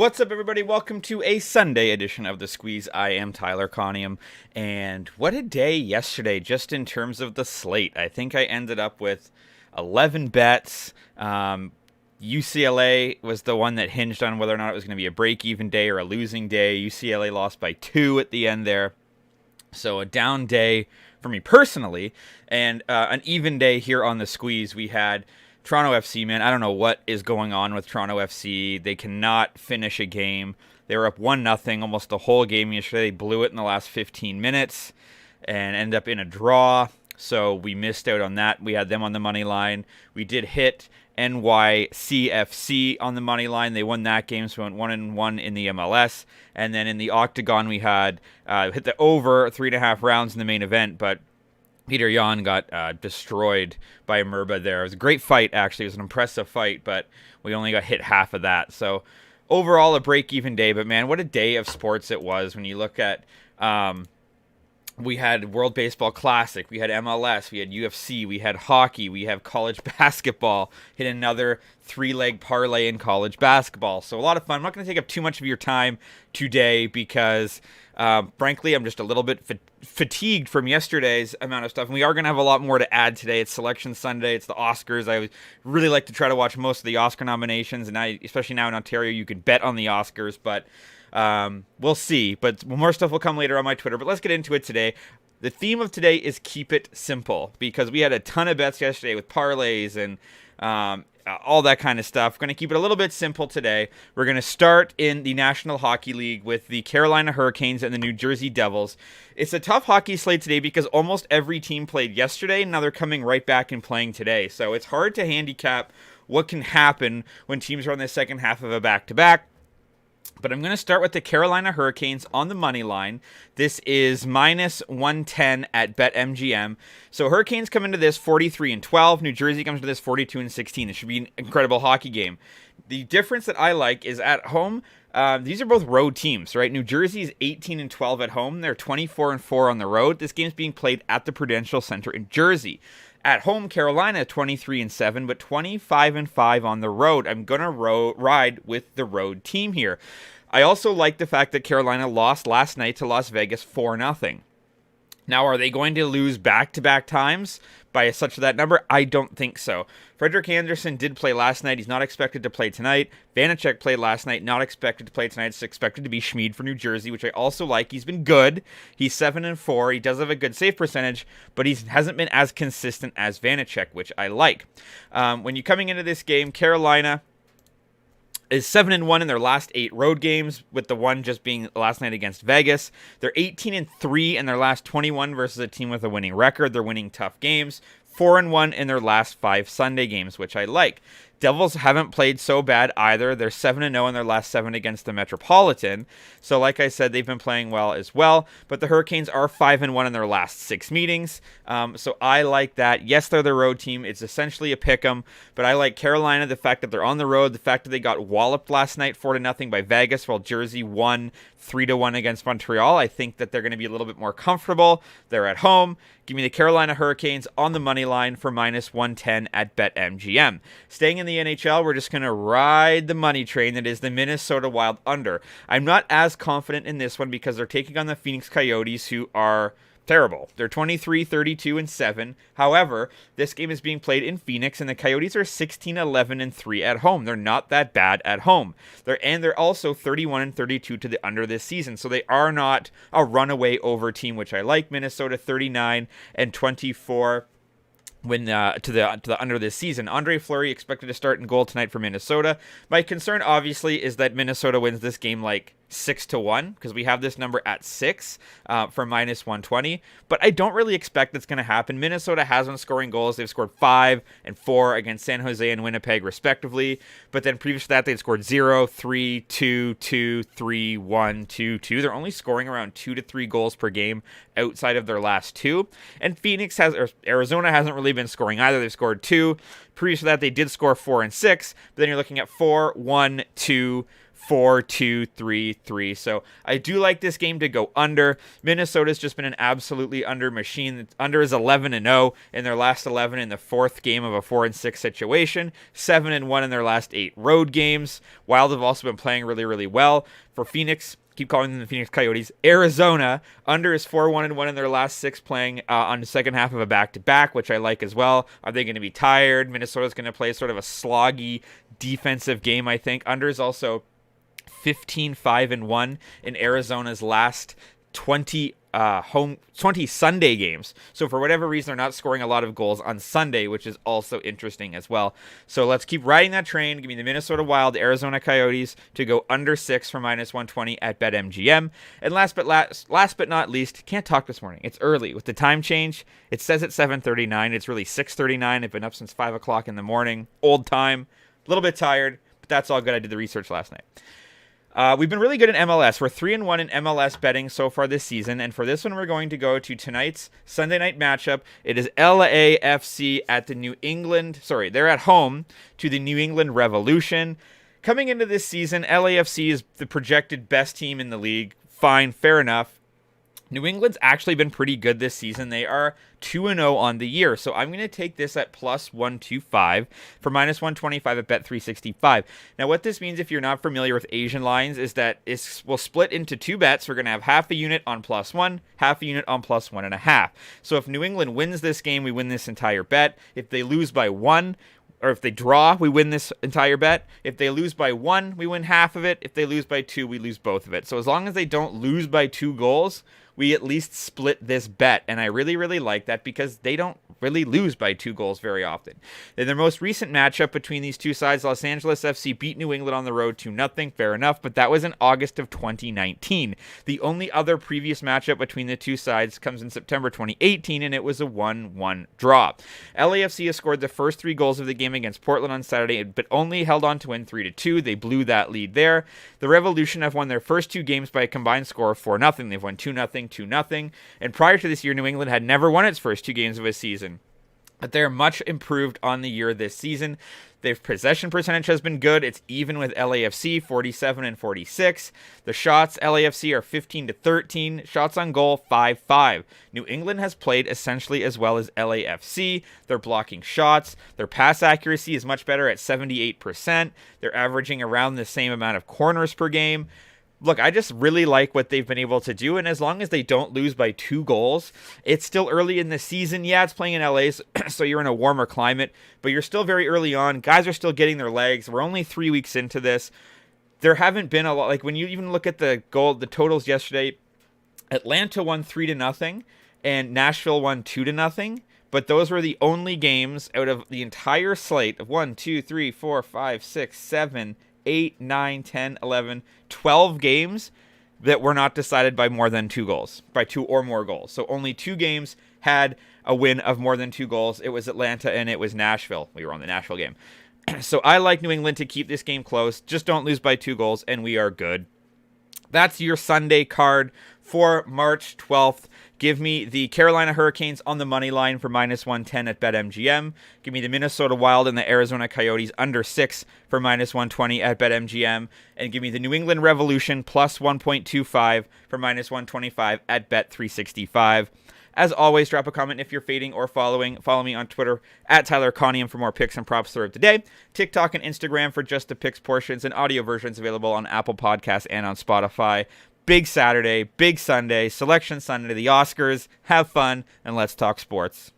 What's up, everybody? Welcome to a Sunday edition of The Squeeze. I am Tyler Conium, and what a day yesterday just in terms of the slate. I think I ended up with 11 bets. UCLA was the one that hinged on whether or not it was going to be a break-even day or a losing day. UCLA lost by 2 at the end there. So a down day for me personally, and an even day here on The Squeeze. We had Toronto FC, man. I don't know what is going on with Toronto FC. They cannot finish a game. They were up 1-0 almost the whole game yesterday. They blew it in the last 15 minutes and end up in a draw. So we missed out on that. We had them on the money line. We did hit NYCFC on the money line. They won that game, so we went 1-1 in the MLS. And then in the Octagon, we had hit the over 3.5 rounds in the main event, but Peter Yan got destroyed by Merba there. It was a great fight, actually. It was an impressive fight, but we only got hit half of that. So overall, a break-even day. But, man, what a day of sports it was when you look at we had World Baseball Classic, we had MLS, we had UFC, we had hockey, we have college basketball, hit another 3-leg parlay in college basketball. So a lot of fun. I'm not going to take up too much of your time today because, frankly, I'm just a little bit fatigued from yesterday's amount of stuff. And we are going to have a lot more to add today. It's Selection Sunday. It's the Oscars. I would really like to try to watch most of the Oscar nominations. And especially now in Ontario, you can bet on the Oscars. But we'll see. But more stuff will come later on my Twitter. But let's get into it today. The theme of today is keep it simple, because we had a ton of bets yesterday with parlays and all that kind of stuff. We're going to keep it a little bit simple today. We're going to start in the National Hockey League with the Carolina Hurricanes and the New Jersey Devils. It's a tough hockey slate today because almost every team played yesterday, and now they're coming right back and playing today. So it's hard to handicap what can happen when teams are on the second half of a back-to-back. But I'm going to start with the Carolina Hurricanes on the money line. This is minus 110 at BetMGM. So Hurricanes come into this 43-12. New Jersey comes to this 42-16. This should be an incredible hockey game. The difference that I like is at home. These are both road teams, right? New Jersey is 18-12 at home. They're 24-4 on the road. This game's being played at the Prudential Center in Jersey. At home, Carolina 23-7, but 25-5 on the road. I'm gonna ride with the road team here. I also like the fact that Carolina lost last night to Las Vegas 4-0. Now, are they going to lose back-to-back times by such that number? I don't think so. Frederik Andersen did play last night. He's not expected to play tonight. Vanacek played last night, not expected to play tonight. It's expected to be Schmid for New Jersey, which I also like. He's been good. He's 7-4. He does have a good save percentage, but he hasn't been as consistent as Vanacek, which I like. When you're coming into this game, Carolina is 7-1 in their last 8 road games, with the one just being last night against Vegas. They're 18-3 in their last 21 versus a team with a winning record. They're winning tough games. 4-1 in their last 5 Sunday games, which I like. Devils haven't played so bad either. They're 7-0 in their last 7 against the Metropolitan. So like I said, they've been playing well as well. But the Hurricanes are 5-1 in their last 6 meetings. So I like that. Yes, they're the road team. It's essentially a pick 'em. But I like Carolina, the fact that they're on the road, the fact that they got walloped last night 4-0 by Vegas, while Jersey won 3-1 against Montreal. I think that they're going to be a little bit more comfortable. They're at home. Give me the Carolina Hurricanes on the money line for minus 110 at BetMGM. Staying in the NHL, we're just going to ride the money train that is the Minnesota Wild under. I'm not as confident in this one because they're taking on the Phoenix Coyotes, who are terrible. They're 23-32-7. However, this game is being played in Phoenix, and the Coyotes are 16-11-3 at home. They're not that bad at home. They're also 31-32 to the under this season. So they are not a runaway over team, which I like. Minnesota 39-24 when to the under this season. Andre Fleury expected to start in goal tonight for Minnesota. My concern, obviously, is that Minnesota wins this game like 6-1, because we have this number at 6 for minus 120. But I don't really expect that's going to happen. Minnesota has been scoring goals. They've scored 5 and 4 against San Jose and Winnipeg, respectively. But then previous to that, they'd scored 0, 3, 2, 2, 3, 1, 2, 2. They're only scoring around 2 to 3 goals per game outside of their last 2. And Arizona hasn't really been scoring either. They've scored 2. Previous to that, they did score 4 and 6. But then you're looking at 4, 1, 2, 4-2-3-3. So I do like this game to go under. Minnesota's just been an absolutely under machine. Under is 11-0 in their last 11 in the fourth game of a 4-6 situation. 7-1 in their last 8 road games. Wild have also been playing really, really well. For Phoenix, keep calling them the Phoenix Coyotes. Arizona, under is 4-1-1 in their last 6 playing on the second half of a back-to-back, which I like as well. Are they going to be tired? Minnesota's going to play sort of a sloggy defensive game, I think. Under is also 15-5-1 in Arizona's last 20 Sunday games. So for whatever reason, they're not scoring a lot of goals on Sunday, which is also interesting as well. So let's keep riding that train. Give me the Minnesota Wild, Arizona Coyotes to go under 6 for -120 at BetMGM. And last but not least, can't talk this morning. It's early with the time change. It says it's 7:39. It's really 6:39. I've been up since 5 o'clock in the morning. Old time. A little bit tired, but that's all good. I did the research last night. We've been really good in MLS. We're 3-1 in MLS betting so far this season. And for this one, we're going to go to tonight's Sunday night matchup. It is LAFC at they're at home to the New England Revolution. Coming into this season, LAFC is the projected best team in the league. Fine, fair enough. New England's actually been pretty good this season. They are 2-0 on the year. So I'm going to take this at +125 for -125 at Bet365. Now, what this means, if you're not familiar with Asian lines, is that we'll split into 2 bets. We're going to have half a unit on +1, half a unit on +1.5. So if New England wins this game, we win this entire bet. If they lose by 1, or if they draw, we win this entire bet. If they lose by 1, we win half of it. If they lose by 2, we lose both of it. So as long as they don't lose by 2 goals, we at least split this bet. And I really, really like that because they don't really lose by 2 goals very often. In their most recent matchup between these two sides, Los Angeles FC beat New England on the road 2-0. Fair enough, but that was in August of 2019. The only other previous matchup between the two sides comes in September 2018, and it was a 1-1 draw. LAFC has scored the first 3 goals of the game against Portland on Saturday, but only held on to win 3-2. They blew that lead there. The Revolution have won their first 2 games by a combined score of 4-0. They've won 2-0, 2-0. And prior to this year, New England had never won its first 2 games of a season. But they're much improved on the year this season. Their possession percentage has been good. It's even with LAFC, 47 and 46. The shots, LAFC are 15-13. Shots on goal, 5-5. New England has played essentially as well as LAFC. They're blocking shots. Their pass accuracy is much better at 78%. They're averaging around the same amount of corners per game. Look, I just really like what they've been able to do, and as long as they don't lose by 2 goals, it's still early in the season. Yeah, it's playing in LA, so you're in a warmer climate, but you're still very early on. Guys are still getting their legs. We're only 3 weeks into this. There haven't been a lot, like when you even look at the totals yesterday, Atlanta won 3-0, and Nashville won 2-0. But those were the only games out of the entire slate of 1, 2, 3, 4, 5, 6, 7, 8, 9, 10, 11, 12 games that were not decided by more than 2 goals, by 2 or more goals. So only 2 games had a win of more than 2 goals. It was Atlanta and it was Nashville. We were on the Nashville game. So I like New England to keep this game close. Just don't lose by 2 goals and we are good. That's your Sunday card for March 12th. Give me the Carolina Hurricanes on the money line for -110 at BetMGM. Give me the Minnesota Wild and the Arizona Coyotes under 6 for -120 at BetMGM. And give me the New England Revolution plus 1.25 for -125 at Bet365. As always, drop a comment if you're fading or following. Follow me on Twitter at Tyler Conium for more picks and props throughout the day. TikTok and Instagram for just the picks portions, and audio versions available on Apple Podcasts and on Spotify. Big Saturday, big Sunday, Selection Sunday, the Oscars. Have fun, and let's talk sports.